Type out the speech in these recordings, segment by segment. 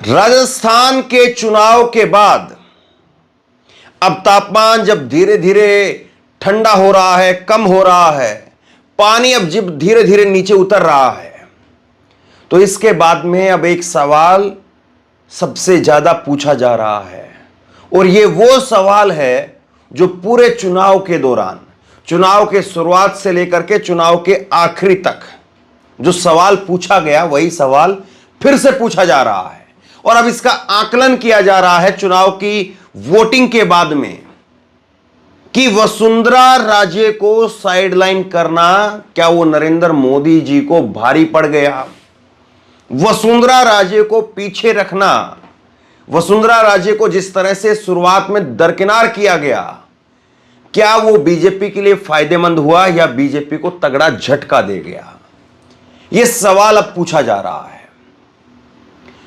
राजस्थान के चुनाव के बाद अब तापमान जब धीरे धीरे ठंडा हो रहा है, कम हो रहा है, पानी अब जब धीरे धीरे नीचे उतर रहा है, तो इसके बाद में अब एक सवाल सबसे ज्यादा पूछा जा रहा है। और ये वो सवाल है जो पूरे चुनाव के दौरान, चुनाव के शुरुआत से लेकर के चुनाव के आखिरी तक जो सवाल पूछा गया, वही सवाल फिर से पूछा जा रहा है। और अब इसका आकलन किया जा रहा है चुनाव की वोटिंग के बाद में कि वसुंधरा राजे को साइडलाइन करना क्या वो नरेंद्र मोदी जी को भारी पड़ गया? वसुंधरा राजे को पीछे रखना, वसुंधरा राजे को जिस तरह से शुरुआत में दरकिनार किया गया, क्या वो बीजेपी के लिए फायदेमंद हुआ या बीजेपी को तगड़ा झटका दे गया? यह सवाल अब पूछा जा रहा है।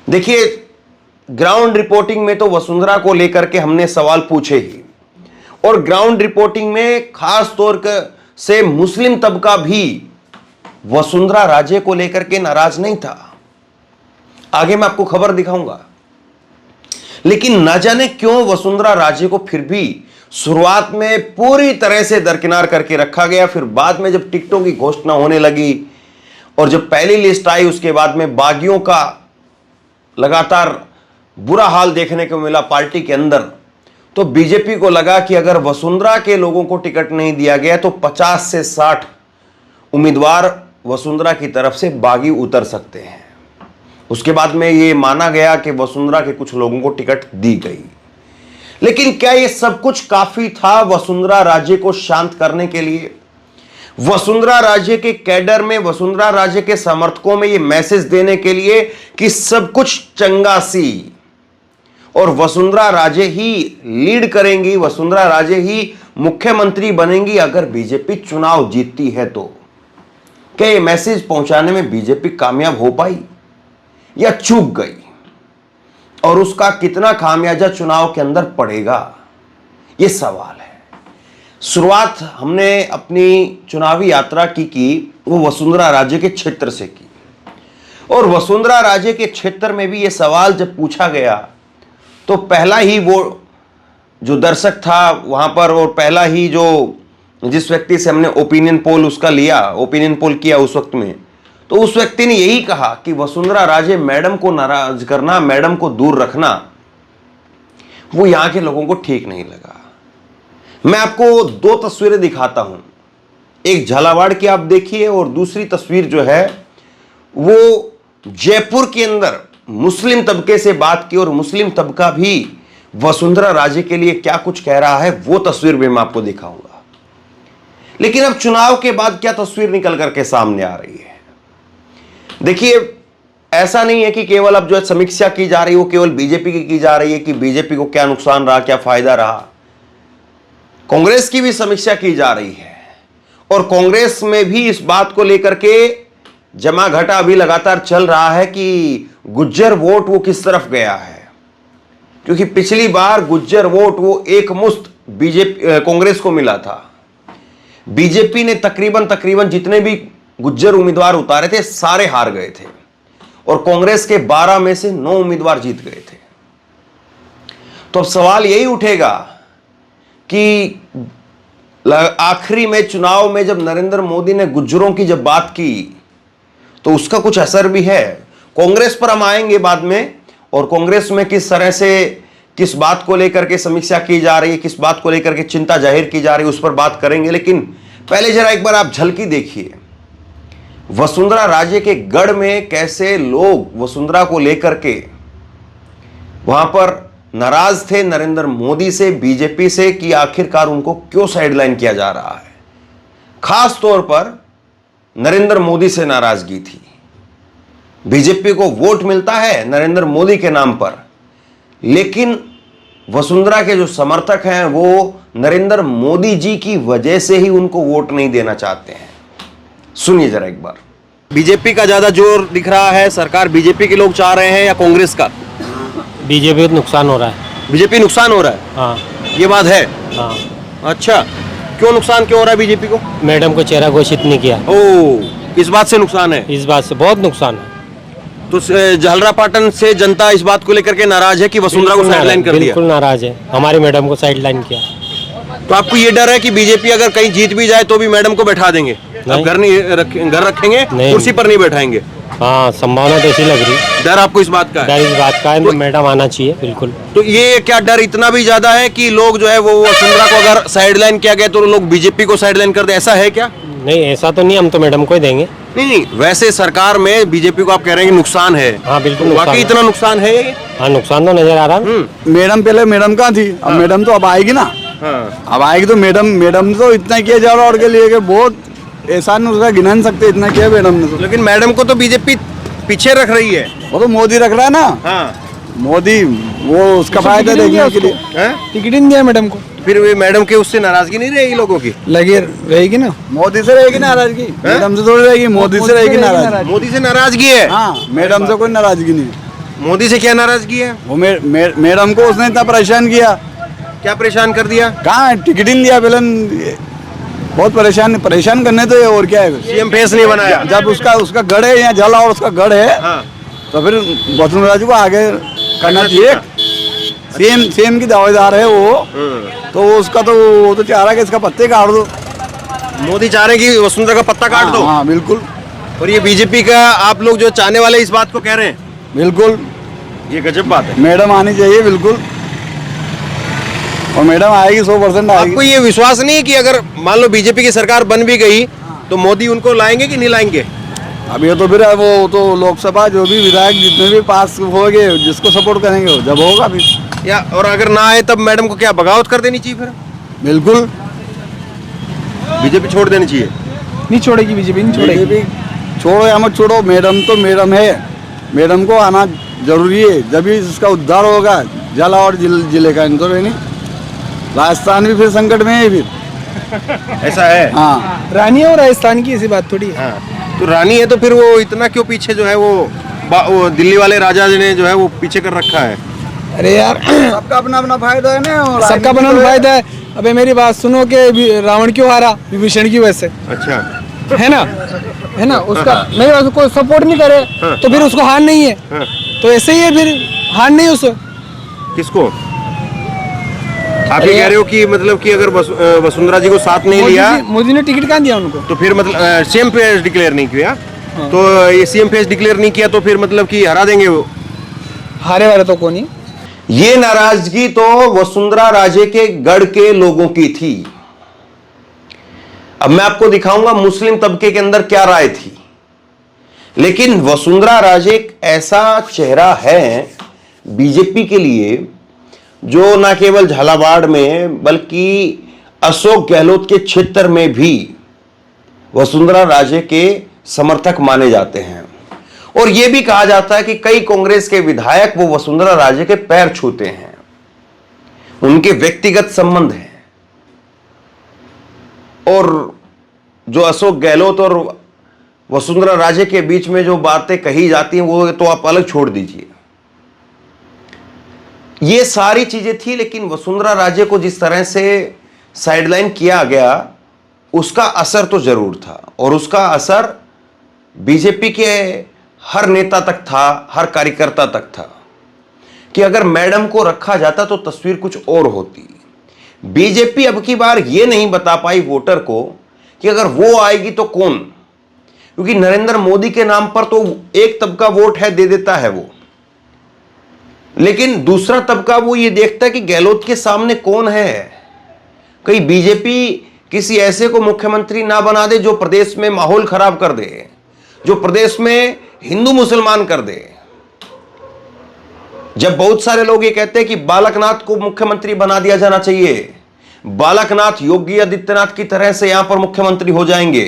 देखिए, ग्राउंड रिपोर्टिंग में तो वसुंधरा को लेकर के हमने सवाल पूछे ही, और ग्राउंड रिपोर्टिंग में खास तौर से मुस्लिम तबका भी वसुंधरा राजे को लेकर के नाराज नहीं था। आगे मैं आपको खबर दिखाऊंगा। लेकिन न जाने क्यों वसुंधरा राजे को फिर भी शुरुआत में पूरी तरह से दरकिनार करके रखा गया। फिर बाद में जब टिकटों की घोषणा होने लगी और जब पहली लिस्ट आई, उसके बाद में बागियों का लगातार बुरा हाल देखने को मिला पार्टी के अंदर, तो बीजेपी को लगा कि अगर वसुंधरा के लोगों को टिकट नहीं दिया गया तो 50 से 60 उम्मीदवार वसुंधरा की तरफ से बागी उतर सकते हैं। उसके बाद में ये माना गया कि वसुंधरा के कुछ लोगों को टिकट दी गई। लेकिन क्या ये सब कुछ काफी था वसुंधरा राजे को शांत करने के लिए? वसुंधरा राजे के कैडर में, वसुंधरा राजे के समर्थकों में ये मैसेज देने के लिए कि सब कुछ चंगा सी और वसुंधरा राजे ही लीड करेंगी, वसुंधरा राजे ही मुख्यमंत्री बनेंगी अगर बीजेपी चुनाव जीतती है, तो क्या ये मैसेज पहुंचाने में बीजेपी कामयाब हो पाई या चूक गई? और उसका कितना खामियाजा चुनाव के अंदर पड़ेगा, यह सवाल है। शुरुआत हमने अपनी चुनावी यात्रा की वो वसुंधरा राजे के क्षेत्र से की, और वसुंधरा राजे के क्षेत्र में भी यह सवाल जब पूछा गया तो पहला ही वो जो दर्शक था वहां पर, और पहला ही जो जिस व्यक्ति से हमने ओपिनियन पोल उसका लिया, ओपिनियन पोल किया उस वक्त में, तो उस व्यक्ति ने यही कहा कि वसुंधरा राजे मैडम को नाराज करना, मैडम को दूर रखना, वो यहां के लोगों को ठीक नहीं लगा। मैं आपको दो तस्वीरें दिखाता हूं, एक झालावाड़ की आप देखिए और दूसरी तस्वीर जो है वो जयपुर के अंदर मुस्लिम तबके से बात की, और मुस्लिम तबका भी वसुंधरा राजे के लिए क्या कुछ कह रहा है, वो तस्वीर भी मैं आपको दिखाऊंगा। लेकिन अब चुनाव के बाद क्या तस्वीर निकल करके सामने आ रही है? देखिए, ऐसा नहीं है कि केवल अब जो समीक्षा की जा रही है वो केवल बीजेपी की जा रही है कि बीजेपी को क्या नुकसान रहा, क्या फायदा रहा। कांग्रेस की भी समीक्षा की जा रही है, और कांग्रेस में भी इस बात को लेकर के जमा घटा अभी लगातार चल रहा है कि गुज्जर वोट वो किस तरफ गया है, क्योंकि पिछली बार गुज्जर वोट वो एक मुश्त बीजेपी कांग्रेस को मिला था। बीजेपी ने तकरीबन जितने भी गुज्जर उम्मीदवार उतारे थे सारे हार गए थे, और कांग्रेस के 12 में से 9 उम्मीदवार जीत गए थे। तो अब सवाल यही उठेगा कि आखिरी में चुनाव में जब नरेंद्र मोदी ने गुज्जरों की जब बात की तो उसका कुछ असर भी है। कांग्रेस पर हम आएंगे बाद में, और कांग्रेस में किस तरह से किस बात को लेकर के समीक्षा की जा रही है, किस बात को लेकर के चिंता जाहिर की जा रही है, उस पर बात करेंगे। लेकिन पहले जरा एक बार आप झलकी देखिए वसुंधरा राजे के गढ़ में कैसे लोग वसुंधरा को लेकर के वहां पर नाराज थे नरेंद्र मोदी से, बीजेपी से, कि आखिरकार उनको क्यों साइडलाइन किया जा रहा है। खास तौर पर नरेंद्र मोदी से नाराजगी थी। बीजेपी को वोट मिलता है नरेंद्र मोदी के नाम पर, लेकिन वसुंधरा के जो समर्थक हैं वो नरेंद्र मोदी जी की वजह से ही उनको वोट नहीं देना चाहते हैं। सुनिए जरा एक बार। बीजेपी का ज्यादा जोर दिख रहा है, सरकार बीजेपी के लोग चाह रहे हैं या कांग्रेस का? बीजेपी को नुकसान हो रहा है। बीजेपी नुकसान हो रहा है? हाँ, ये बात है। हाँ। अच्छा, क्यों नुकसान क्यों हो रहा है बीजेपी को? मैडम को चेहरा घोषित नहीं किया। ओ, इस बात से नुकसान है? इस बात से बहुत नुकसान है। तो झालरापाटन से जनता इस बात को लेकर के नाराज है कि वसुंधरा को साइडलाइन कर दिया। बिल्कुल नाराज है, हमारी मैडम को साइडलाइन किया। तो आपको ये डर है कि बीजेपी अगर कहीं जीत भी जाए तो भी मैडम को बैठा देंगे, अब घर नहीं घर रखेंगे, नहीं। कुर्सी पर नहीं बैठाएंगे? हाँ, संभावना तो ऐसी लग रही। डर आपको इस बात का है? डर इस बात का है तो मैडम आना चाहिए बिल्कुल। तो ये क्या डर इतना भी ज्यादा है कि लोग जो है वो वसुंधरा को अगर साइडलाइन किया गया तो लोग बीजेपी को साइडलाइन कर दे, ऐसा है क्या? नहीं, ऐसा तो नहीं, हम तो मैडम को ही देंगे। नहीं, वैसे सरकार में बीजेपी को आप कह रहे हैं कि नुकसान है। हाँ बिल्कुल, वाकई इतना नुकसान है ये? हाँ, नुकसान तो नजर आ रहा है। मैडम पहले मैडम कहाँ थी, अब मैडम तो अब आएगी ना। अब आएगी तो मैडम तो इतना किया जा रहा और के लिए कि बहुत एहसान उसका गिना नहीं सकते, इतना किया मैडम ने तो। लेकिन मैडम को तो बीजेपी पीछे रख रही है। वो तो मोदी रख रहा है ना। हाँ, मोदी वो उसका फायदा देखने के लिए टिकट ही नहीं दिया मैडम को, फिर वे मैडम के उससे नाराजगी नहीं रहेगी लोगों की? लगी रहेगी ना। मोदी से रहेगी नाराजगी, मैडम से थोड़ी रहेगी, मोदी से रहेगी नाराजगी। मोदी से नाराजगी है? हाँ, मैडम से कोई नाराजगी नहीं है। मोदी से क्या नाराजगी है? वो मैडम को उसने इतना परेशान किया। क्या परेशान कर दिया? कहाँ टिकट ही नहीं दिया पहले, बहुत परेशान करने तो, और क्या है। सीएम फेस नहीं बनाया? जब उसका गढ़ है, यहाँ जला और उसका गढ़ है, हाँ। तो फिर वसुंधरा जी को आगे करना चाहिए। सीएम की दावेदार है वो, तो उसका तो वो तो चाह रहा है कि इसका पत्ते काट दो। मोदी चाह रहे हैं कि वसुंधरा का पत्ता काट दो? हाँ बिल्कुल और ये बीजेपी का आप लोग जो चाहने वाले इस बात को कह रहे हैं? बिल्कुल, ये गजब बात है। मैडम आनी चाहिए बिल्कुल, और मैडम आएगी, 100% आएगी। आपको ये विश्वास नहीं है कि अगर मान लो बीजेपी की सरकार बन भी गई तो मोदी उनको लाएंगे कि नहीं लाएंगे? अब ये तो फिर वो तो लोकसभा जो भी विधायक जितने भी पास हो गए, जिसको सपोर्ट करेंगे वो जब होगा फिर। या और अगर ना आए तब मैडम को क्या बगावत कर देनी चाहिए? फिर बिल्कुल बीजेपी छोड़ देनी चाहिए? नहीं छोड़ेगी बीजेपी, नहीं छोड़ेगी। बीजेपी छोड़ो या मत छोड़ो, मैडम तो मैडम है, मैडम को आना जरूरी है, जब भी इसका उद्धार होगा झालावाड़ जिले का। तो नहीं, राजस्थान भी फिर संकट में है फिर। ऐसा है? हाँ, रानी और राजस्थान की ऐसी बात थोड़ी है। हाँ, तो रानी है तो फिर वो इतना क्यों पीछे जो है वो दिल्ली वाले राजा जी ने जो है वो पीछे कर रखा है? अरे यार, सबका अपना अपना फायदा है ना, और सबका अपना फायदा है। अबे मेरी बात सुनो कि रावण क्यों हारा, विभीषण की वजह से, अच्छा है ना उसका मेरी बात को सपोर्ट नहीं करे तो फिर उसको हार नहीं है। हाँ। तो ऐसे ही है, फिर हार नहीं उसको। किसको? आप ये कह रहे हो कि मतलब कि अगर वसुंधरा जी को साथ नहीं लिया मोदी ने टिकट कहाँ दिया उनको? तो फिर मतलब सीएम फेस डिक्लेयर नहीं किया, तो ये सीएम फेस डिक्लेयर नहीं किया तो फिर मतलब कि हरा देंगे वो? हारे वाले तो कौन ही। ये नाराजगी तो वसुंधरा राजे के गढ़ के लोगों की थी। अब मैं आपको दिखाऊंगा मुस्लिम तबके के अंदर क्या राय थी। लेकिन वसुंधरा राजे एक ऐसा चेहरा है बीजेपी के लिए जो न केवल झालावाड़ में बल्कि अशोक गहलोत के क्षेत्र में भी वसुंधरा राजे के समर्थक माने जाते हैं। और यह भी कहा जाता है कि कई कांग्रेस के विधायक वो वसुंधरा राजे के पैर छूते हैं, उनके व्यक्तिगत संबंध हैं। और जो अशोक गहलोत और वसुंधरा राजे के बीच में जो बातें कही जाती हैं वो तो आप अलग छोड़ दीजिए, ये सारी चीजें थी। लेकिन वसुंधरा राजे को जिस तरह से साइडलाइन किया गया उसका असर तो जरूर था, और उसका असर बीजेपी के हर नेता तक था, हर कार्यकर्ता तक था कि अगर मैडम को रखा जाता तो तस्वीर कुछ और होती। बीजेपी अब की बार यह नहीं बता पाई वोटर को कि अगर वो आएगी तो कौन, क्योंकि नरेंद्र मोदी के नाम पर तो एक तबका वोट है, दे देता है वो, लेकिन दूसरा तबका वो ये देखता है कि गहलोत के सामने कौन है। कहीं बीजेपी किसी ऐसे को मुख्यमंत्री ना बना दे जो प्रदेश में माहौल खराब कर दे, जो प्रदेश में हिंदू मुसलमान कर दे। जब बहुत सारे लोग ये कहते हैं कि बालकनाथ को मुख्यमंत्री बना दिया जाना चाहिए, बालकनाथ योगी आदित्यनाथ की तरह से यहां पर मुख्यमंत्री हो जाएंगे,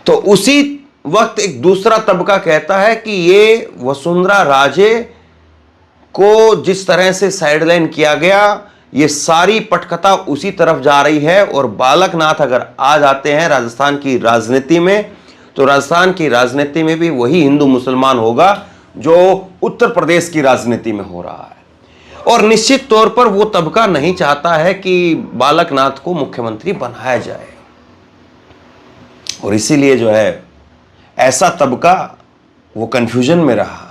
तो उसी वक्त एक दूसरा तबका कहता है कि ये वसुंधरा राजे को जिस तरह से साइडलाइन किया गया, ये सारी पटकथा उसी तरफ जा रही है। और बालकनाथ अगर आ जाते हैं राजस्थान की राजनीति में, तो राजस्थान की राजनीति में भी वही हिंदू मुसलमान होगा जो उत्तर प्रदेश की राजनीति में हो रहा है। और निश्चित तौर पर वो तबका नहीं चाहता है कि बालकनाथ को मुख्यमंत्री बनाया जाए, और इसीलिए जो है ऐसा तबका वो कंफ्यूजन में रहा।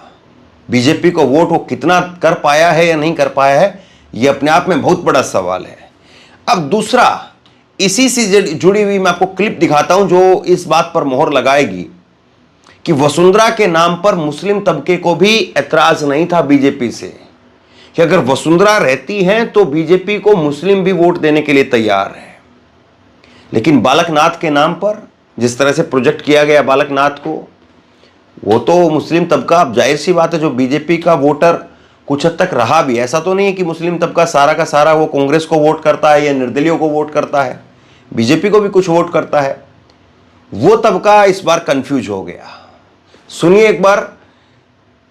बीजेपी को वोट वो कितना कर पाया है या नहीं कर पाया है, ये अपने आप में बहुत बड़ा सवाल है। अब दूसरा, इसी से जुड़ी हुई मैं आपको क्लिप दिखाता हूं जो इस बात पर मोहर लगाएगी कि वसुंधरा के नाम पर मुस्लिम तबके को भी ऐतराज नहीं था बीजेपी से कि अगर वसुंधरा रहती हैं तो बीजेपी को मुस्लिम भी वोट देने के लिए तैयार है। लेकिन बालकनाथ के नाम पर जिस तरह से प्रोजेक्ट किया गया बालकनाथ को, वो तो मुस्लिम तबका, अब जाहिर सी बात है जो बीजेपी का वोटर कुछ हद तक रहा भी, ऐसा तो नहीं है कि मुस्लिम तबका सारा का सारा वो कांग्रेस को वोट करता है या निर्दलीयों को वोट करता है, बीजेपी को भी कुछ वोट करता है। वो तबका इस बार कंफ्यूज हो गया। सुनिए एक बार,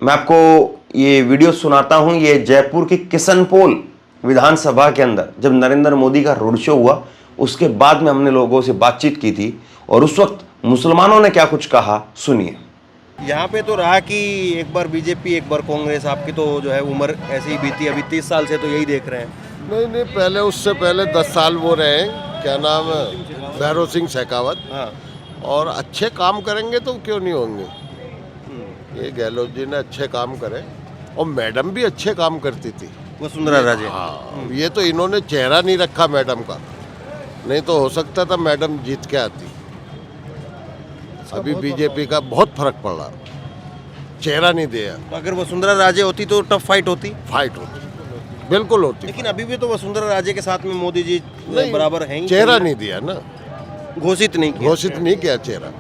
मैं आपको ये वीडियो सुनाता हूं। ये जयपुर की किशनपोल विधानसभा के अंदर जब नरेंद्र मोदी का रोड शो हुआ उसके बाद में हमने लोगों से बातचीत की थी और उस वक्त मुसलमानों ने क्या कुछ कहा, सुनिए। यहाँ पे तो रहा कि एक बार बीजेपी एक बार कांग्रेस, आपकी तो जो है उम्र ऐसे ही बीती, अभी 30 साल से तो यही देख रहे हैं। नहीं, पहले उससे पहले 10 साल वो रहे, क्या नाम है, भैरव सिंह शेखावत। हाँ, और अच्छे काम करेंगे तो क्यों नहीं होंगे। ये गहलोत जी ने अच्छे काम करे और मैडम भी अच्छे काम करती थी, वसुंधरा राजे। हाँ, ये तो इन्होंने चेहरा नहीं रखा मैडम का, नहीं तो हो सकता था मैडम जीत के आती। अभी बीजेपी का बहुत फर्क पड़ रहा, चेहरा नहीं दिया। तो अगर वसुंधरा राजे होती तो टफ फाइट होती, बिल्कुल होती। लेकिन अभी भी तो वसुंधरा राजे के साथ में मोदी जी बराबर हैं ही। चेहरा नहीं दिया ना, घोषित नहीं किया चेहरा।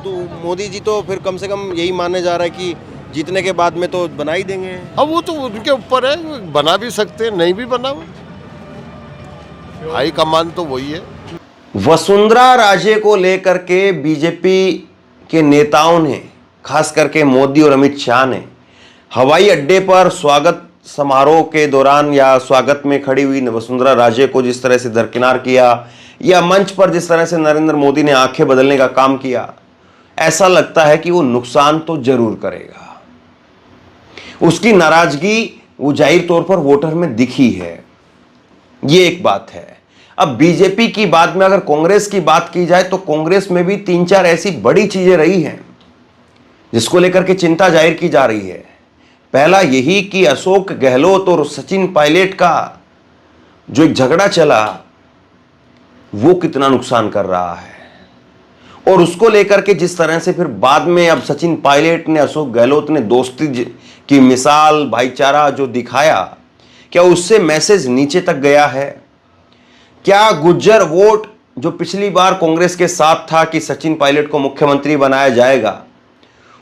तो मोदी जी तो फिर कम से कम यही माने जा रहा है कि जीतने के बाद में तो बना ही देंगे। अब वो तो उनके ऊपर है, बना भी सकते हैं, नहीं भी बना, हाई कमान तो वही है। वसुंधरा राजे को लेकर के बीजेपी के नेताओं ने, खास करके मोदी और अमित शाह ने, हवाई अड्डे पर स्वागत समारोह के दौरान या स्वागत में खड़ी हुई वसुंधरा राजे को जिस तरह से दरकिनार किया या मंच पर जिस तरह से नरेंद्र मोदी ने आंखें बदलने का काम किया, ऐसा लगता है कि वो नुकसान तो जरूर करेगा। उसकी नाराजगी वो जाहिर तौर पर वोटर में दिखी है, ये एक बात है। अब बीजेपी की बात में अगर कांग्रेस की बात की जाए तो कांग्रेस में भी 3-4 ऐसी बड़ी चीजें रही हैं जिसको लेकर के चिंता जाहिर की जा रही है। पहला यही कि अशोक गहलोत और सचिन पायलट का जो एक झगड़ा चला वो कितना नुकसान कर रहा है, और उसको लेकर के जिस तरह से फिर बाद में अब सचिन पायलट ने, अशोक गहलोत ने दोस्ती की मिसाल, भाईचारा जो दिखाया, क्या उससे मैसेज नीचे तक गया है? क्या गुज्जर वोट जो पिछली बार कांग्रेस के साथ था कि सचिन पायलट को मुख्यमंत्री बनाया जाएगा,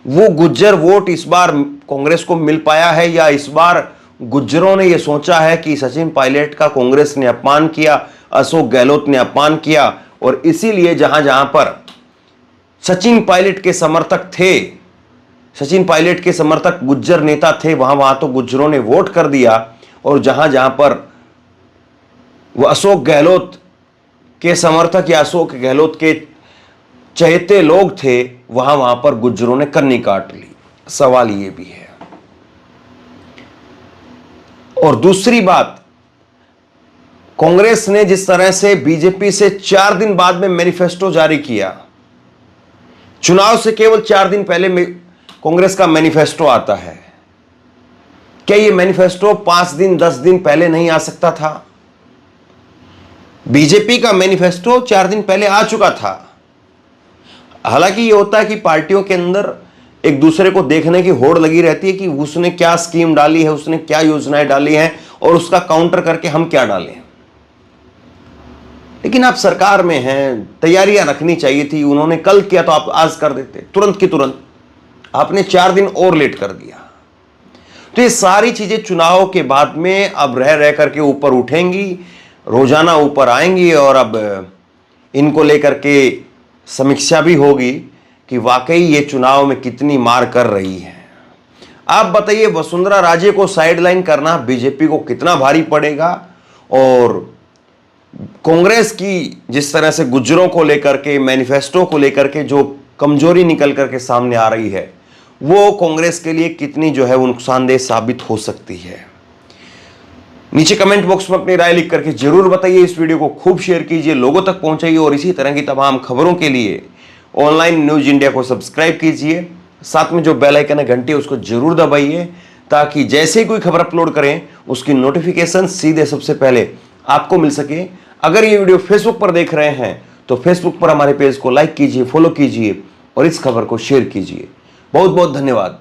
वो गुज्जर वोट इस बार कांग्रेस को मिल पाया है, या इस बार गुज्जरों ने यह सोचा है कि सचिन पायलट का कांग्रेस ने अपमान किया, अशोक गहलोत ने अपमान किया, और इसीलिए जहां जहां पर सचिन पायलट के समर्थक थे, सचिन पायलट के समर्थक गुज्जर नेता थे, वहां वहां तो गुज्जरों ने वोट कर दिया, और जहां जहां पर वो अशोक गहलोत के समर्थक या अशोक गहलोत के चहेते लोग थे, वहां वहां पर गुज्जरों ने कन्नी काट ली। सवाल ये भी है। और दूसरी बात, कांग्रेस ने जिस तरह से बीजेपी से 4 दिन बाद में मैनिफेस्टो जारी किया, चुनाव से केवल 4 दिन पहले कांग्रेस का मैनिफेस्टो आता है, क्या यह मैनिफेस्टो 5 दिन 10 दिन पहले नहीं आ सकता था? बीजेपी का मैनिफेस्टो 4 दिन पहले आ चुका था। हालांकि यह होता है कि पार्टियों के अंदर एक दूसरे को देखने की होड़ लगी रहती है कि उसने क्या स्कीम डाली है, उसने क्या योजनाएं डाली हैं, और उसका काउंटर करके हम क्या डालें। लेकिन आप सरकार में हैं, तैयारियां रखनी चाहिए थी। उन्होंने कल किया तो आप आज कर देते, तुरंत की तुरंत। आपने 4 दिन और लेट कर दिया। तो ये सारी चीजें चुनाव के बाद में अब रह करके ऊपर उठेंगी, रोजाना ऊपर आएंगी, और अब इनको लेकर के समीक्षा भी होगी कि वाकई ये चुनाव में कितनी मार कर रही है। आप बताइए, वसुंधरा राजे को साइडलाइन करना बीजेपी को कितना भारी पड़ेगा, और कांग्रेस की जिस तरह से गुज्जरों को लेकर के, मैनिफेस्टो को लेकर के जो कमजोरी निकल करके सामने आ रही है, वो कांग्रेस के लिए कितनी जो है वो नुकसानदेह साबित हो सकती है। नीचे कमेंट बॉक्स में अपनी राय लिख करके जरूर बताइए। इस वीडियो को खूब शेयर कीजिए, लोगों तक पहुंचाइए, और इसी तरह की तमाम खबरों के लिए ऑनलाइन न्यूज इंडिया को सब्सक्राइब कीजिए। साथ में जो बेल आइकन है, घंटी है, उसको जरूर दबाइए ताकि जैसे ही कोई खबर अपलोड करें उसकी नोटिफिकेशन सीधे सबसे पहले आपको मिल सके। अगर ये वीडियो फेसबुक पर देख रहे हैं तो फेसबुक पर हमारे पेज को लाइक कीजिए, फॉलो कीजिए और इस खबर को शेयर कीजिए। बहुत बहुत धन्यवाद।